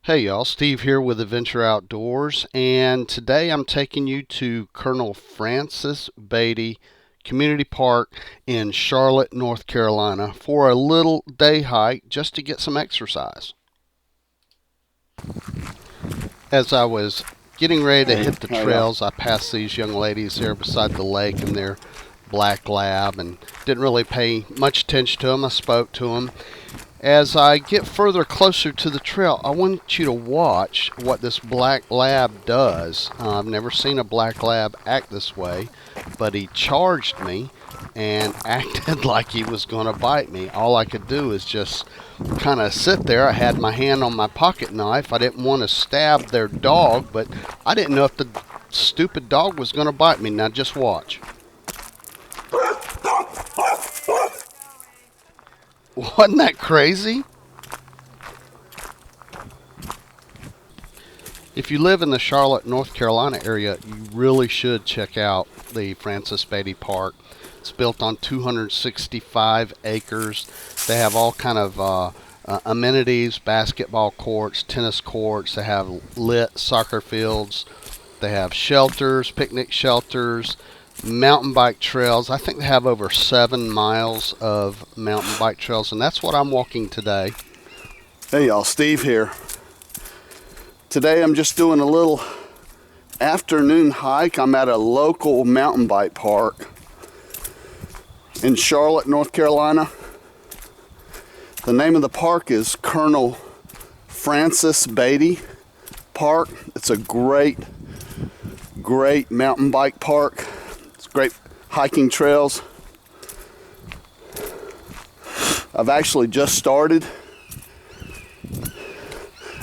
Hey y'all, Steve here with Adventure Outdoors, and today I'm taking you to Colonel Francis Beatty Community Park in Charlotte, North Carolina for a little day hike just to get some exercise. As I was getting ready to hit the trails, I passed these young ladies there beside the lake in their black lab and didn't really pay much attention to them. I spoke to them. As I get further closer to the trail, I want you to watch what this black lab does. I've never seen a black lab act this way, but he charged me and acted like he was going to bite me. All I could do is just kind of sit there. I had my hand on my pocket knife. I didn't want to stab their dog, but I didn't know if the stupid dog was going to bite me. Now just watch. Wasn't that crazy? If you live in the Charlotte, North Carolina area, you really should check out the Francis Beatty Park. It's built on 265 acres. They have all kind of amenities, basketball courts, tennis courts. They have lit soccer fields. They have shelters, picnic shelters, mountain bike trails. I think they have over 7 miles of mountain bike trails, and that's what I'm walking today. Hey y'all, Steve here. Today I'm just doing a little afternoon hike. I'm at a local mountain bike park in Charlotte, North Carolina. The name of the park is Colonel Francis Beatty Park. It's a great mountain bike park. Great hiking trails. I've actually just started.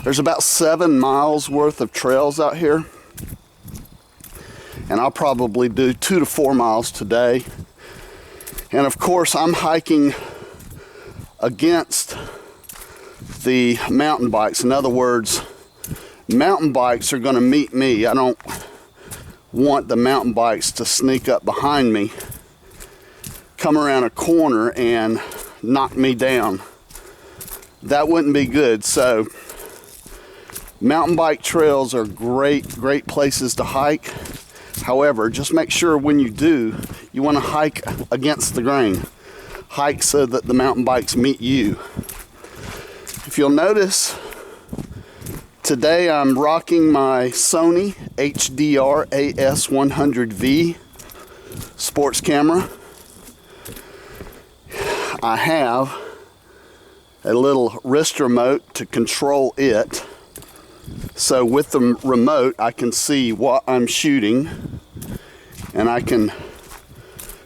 There's about 7 miles worth of trails out here, and I'll probably do 2 to 4 miles today. And of course, I'm hiking against the mountain bikes. In other words, mountain bikes are going to meet me. I don't want the mountain bikes to sneak up behind me, come around a corner and knock me down. That wouldn't be good. So mountain bike trails are great places to hike. However, just make sure when you do, you want to hike against the grain. Hike so that the mountain bikes meet you. If you'll notice, today I'm rocking my Sony HDR AS100V sports camera. I have a little wrist remote to control it. So with the remote, I can see what I'm shooting, and I can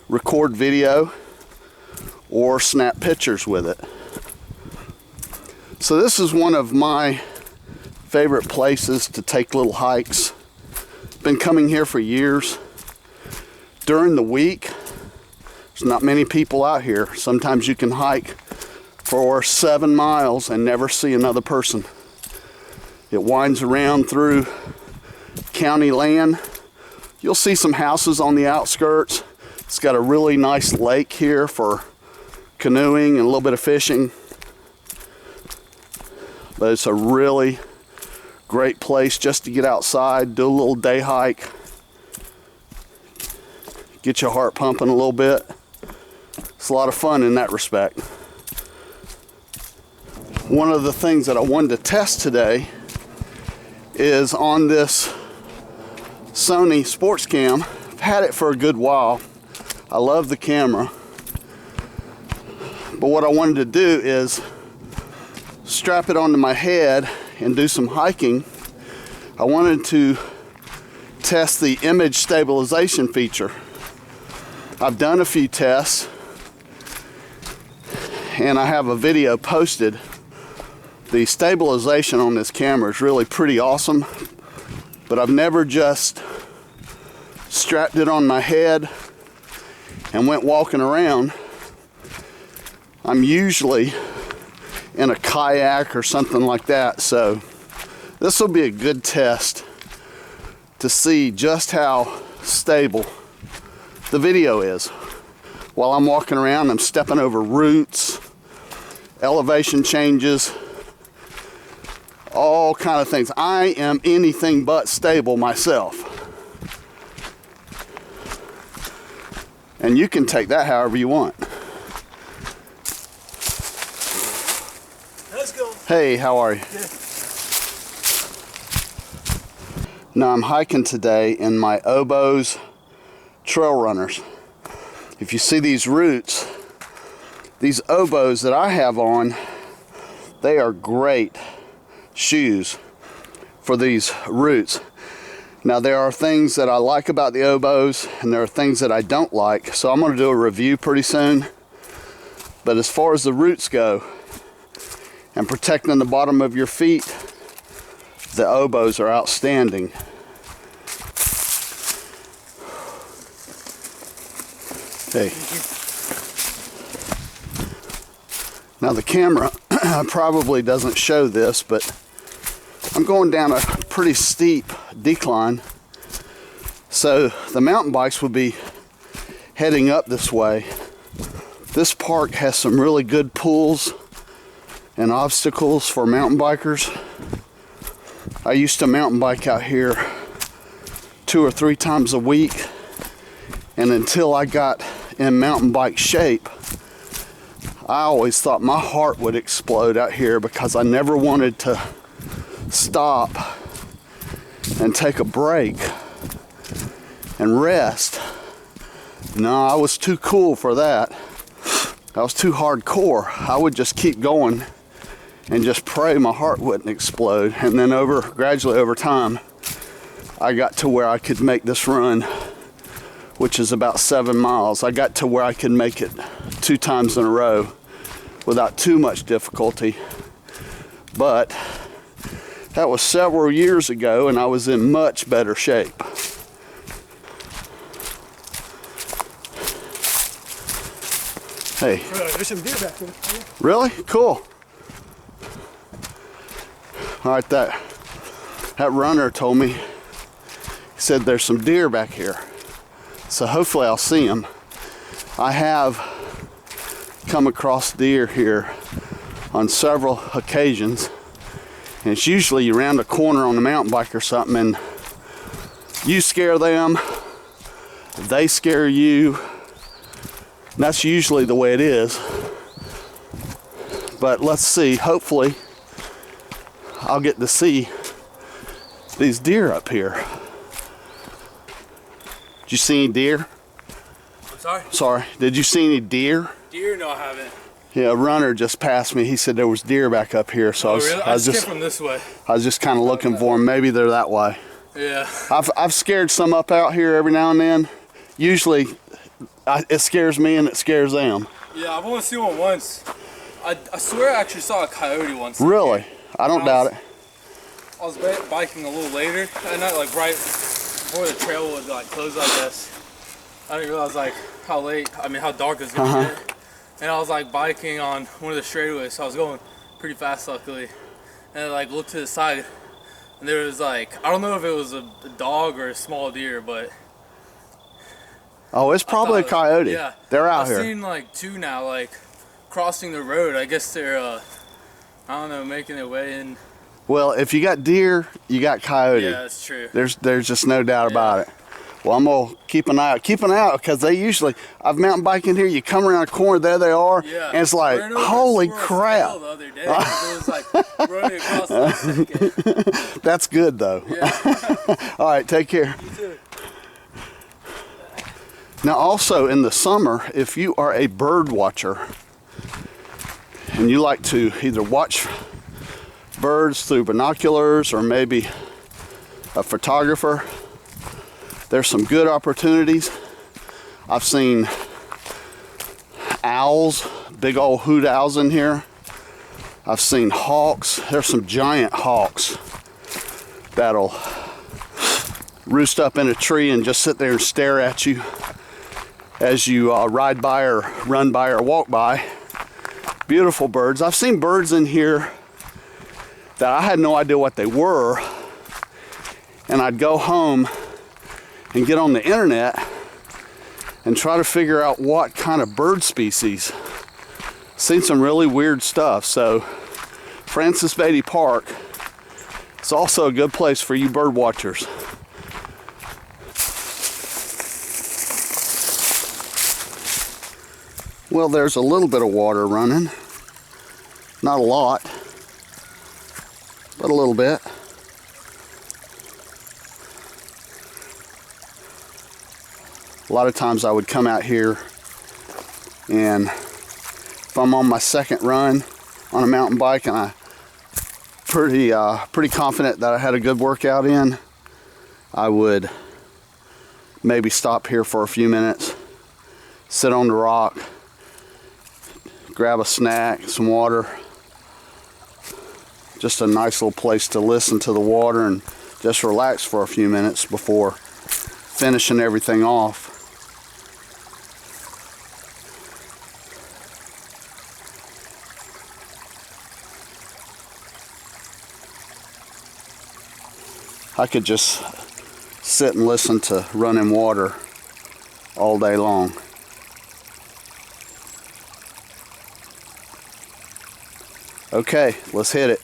record video or snap pictures with it. So this is one of my favorite places to take little hikes. Been coming here for years. During the week, there's not many people out here. Sometimes you can hike for 7 miles and never see another person. It winds around through county land. You'll see some houses on the outskirts. It's got a really nice lake here for canoeing and a little bit of fishing. But it's a really great place just to get outside, do a little day hike, get your heart pumping a little bit. It's a lot of fun in that respect. One of the things that I wanted to test today is on this Sony sports cam. I've had it for a good while. I love the camera. But what I wanted to do is strap it onto my head and do some hiking. I wanted to test the image stabilization feature. I've done a few tests, and I have a video posted. The stabilization on this camera is really pretty awesome, but I've never just strapped it on my head and went walking around. I'm usually in a kayak or something like that, so this will be a good test to see just how stable the video is. While I'm walking around, I'm stepping over roots, elevation changes, all kind of things. I am anything but stable myself. And you can take that however you want. Let's go. Hey, how are you? Good. Now I'm hiking today in my Oboz trail runners. If you see these roots, these Oboz that I have on, they are great shoes for these roots. Now there are things that I like about the Oboz and there are things that I don't like, so I'm going to do a review pretty soon. But as far as the roots go and protecting the bottom of your feet, the Oboz are outstanding. Hey. Now the camera probably doesn't show this, but I'm going down a pretty steep decline. So the mountain bikes would be heading up this way. This park has some really good pools and obstacles for mountain bikers. I used to mountain bike out here 2 or 3 times a week, and until I got in mountain bike shape, I always thought my heart would explode out here because I never wanted to stop and take a break and rest. No, I was too cool for that. I was too hardcore. I would just keep going and just pray my heart wouldn't explode. And then gradually over time, I got to where I could make this run, which is about 7 miles. I got to where I could make it 2 times in a row without too much difficulty. But that was several years ago, and I was in much better shape. Hey. There's some deer back there. Really? Cool. All right, that runner told me, he said there's some deer back here. So hopefully I'll see them. I have come across deer here on several occasions. And it's usually around a corner on the mountain bike or something, and you scare them, they scare you. And that's usually the way it is. But let's see, hopefully I'll get to see these deer up here. Did you see any deer? I'm sorry? Sorry, did you see any deer? Deer? No, I haven't. Yeah, a runner just passed me. He said there was deer back up here, so Really? I just came from this way. I was just kind of looking for them. Maybe they're that way. Yeah. I've scared some up out here every now and then. Usually, it scares me and it scares them. Yeah, I've only seen one once. I swear I actually saw a coyote once. Really? I don't doubt it. I was biking a little later at night, like right before the trail would like close, I guess. I didn't realize like how dark it was gonna get. And I was like biking on one of the straightaways, so I was going pretty fast luckily. And I like looked to the side and there was like, I don't know if it was a dog or a small deer, but oh, it's probably a coyote. Yeah. They're out here. I've seen like 2 now, like crossing the road. I guess they're I don't know, making their way in. Well, if you got deer, you got coyote. Yeah, that's true. There's just no doubt about it. Well, I'm gonna keep an eye out because they usually, I've mountain biking here, you come around a corner, there they are, Yeah. and it's like, holy crap. The other day, it was like running across the second. That's good though. Yeah. All right, take care. You too. Now also in the summer, if you are a bird watcher and you like to either watch birds through binoculars or maybe a photographer, there's some good opportunities. I've seen owls, big old hoot owls in here. I've seen hawks. There's some giant hawks that'll roost up in a tree and just sit there and stare at you as you ride by or run by or walk by. Beautiful birds. I've seen birds in here that I had no idea what they were, and I'd go home and get on the internet and try to figure out what kind of bird species. Seen some really weird stuff. So Francis Beatty Park It's also a good place for you bird watchers. Well, there's a little bit of water running. Not a lot, but a little bit. A lot of times I would come out here, and if I'm on my second run on a mountain bike and I pretty confident that I had a good workout in, I would maybe stop here for a few minutes, sit on the rock, grab a snack, some water. Just a nice little place to listen to the water and just relax for a few minutes before finishing everything off. I could just sit and listen to running water all day long. Okay, let's hit it.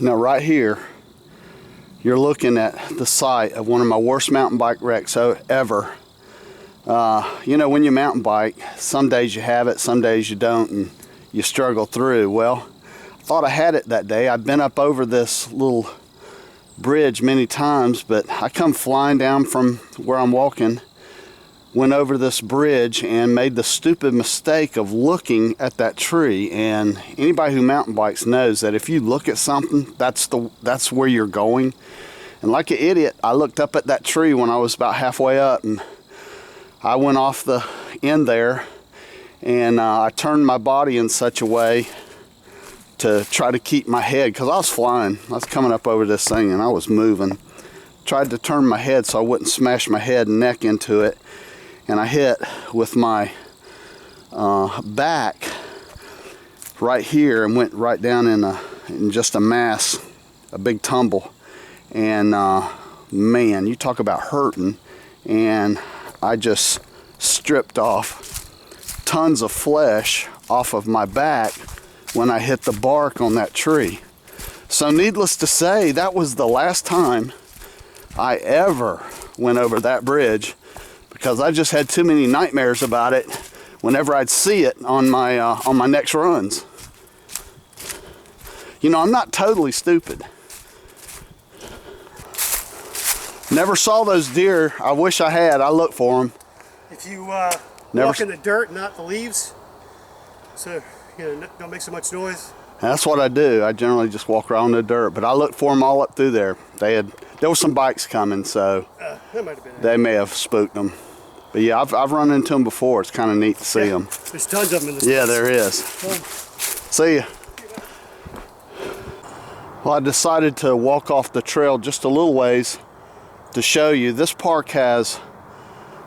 Now right here, you're looking at the site of one of my worst mountain bike wrecks ever. You know, when you mountain bike, some days you have it, some days you don't, and you struggle through. Well, I thought I had it that day. I've been up over this little bridge many times, but I come flying down from where I'm walking, went over this bridge and made the stupid mistake of looking at that tree. And anybody who mountain bikes knows that if you look at something, that's where you're going. And like an idiot, I looked up at that tree when I was about halfway up, and I went off the end there, and I turned my body in such a way to try to keep my head, because I was flying. I was coming up over this thing and I was moving. Tried to turn my head so I wouldn't smash my head and neck into it. And I hit with my back right here and went right down in just a mass, a big tumble. And man, you talk about hurting. And I just stripped off tons of flesh off of my back when I hit the bark on that tree. So needless to say, that was the last time I ever went over that bridge, because I just had too many nightmares about it whenever I'd see it on my next runs. You know, I'm not totally stupid. Never saw those deer. I wish I had. I looked for them. If you walk in the dirt, not the leaves, so you know, don't make so much noise. That's what I do. I generally just walk around the dirt, but I looked for them all up through there. There were some bikes coming, so that might have been they may have spooked them. But yeah, I've run into them before. It's kind of neat to see them. There's tons of them in this Yeah, place. there is. See ya. Well, I decided to walk off the trail just a little ways to show you. This park has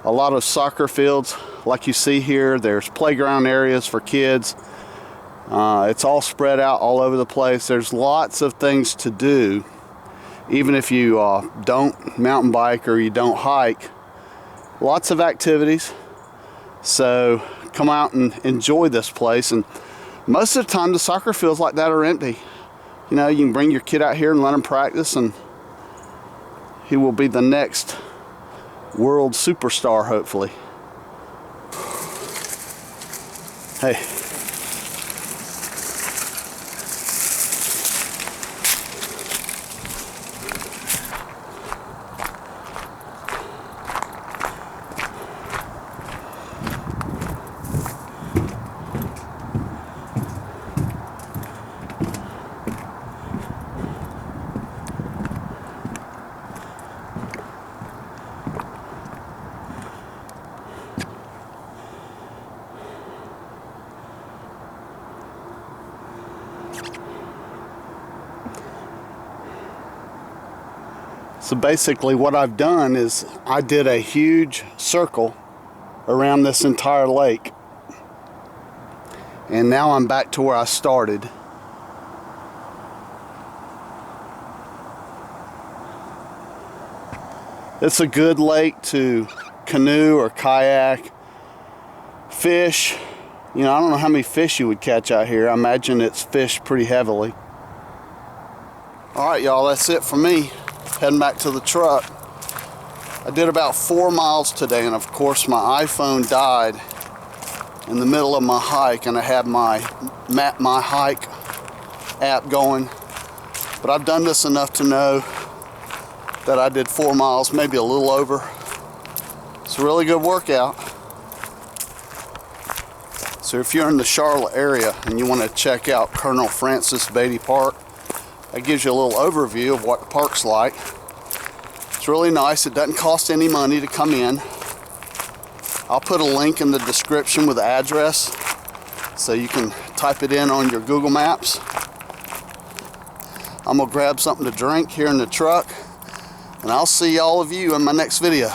a lot of soccer fields like you see here. There's playground areas for kids. It's all spread out all over the place. There's lots of things to do, even if you don't mountain bike or you don't hike. Lots of activities. So come out and enjoy this place. And most of the time the soccer fields like that are empty. You know, you can bring your kid out here and let him practice, and he will be the next world superstar, hopefully. Hey. So basically what I've done is I did a huge circle around this entire lake. And now I'm back to where I started. It's a good lake to canoe or kayak, fish, You know, I don't know how many fish you would catch out here. I imagine it's fished pretty heavily. All right, y'all, that's it for me. Heading back to the truck. I did about 4 miles today, and of course my iPhone died in the middle of my hike, and I had my Map My Hike app going. But I've done this enough to know that I did 4 miles, maybe a little over. It's a really good workout. So if you're in the Charlotte area and you want to check out Colonel Francis Beatty Park, that gives you a little overview of what the park's like. It's really nice. It doesn't cost any money to come in. I'll put a link in the description with the address so you can type it in on your Google Maps. I'm gonna grab something to drink here in the truck, and I'll see all of you in my next video.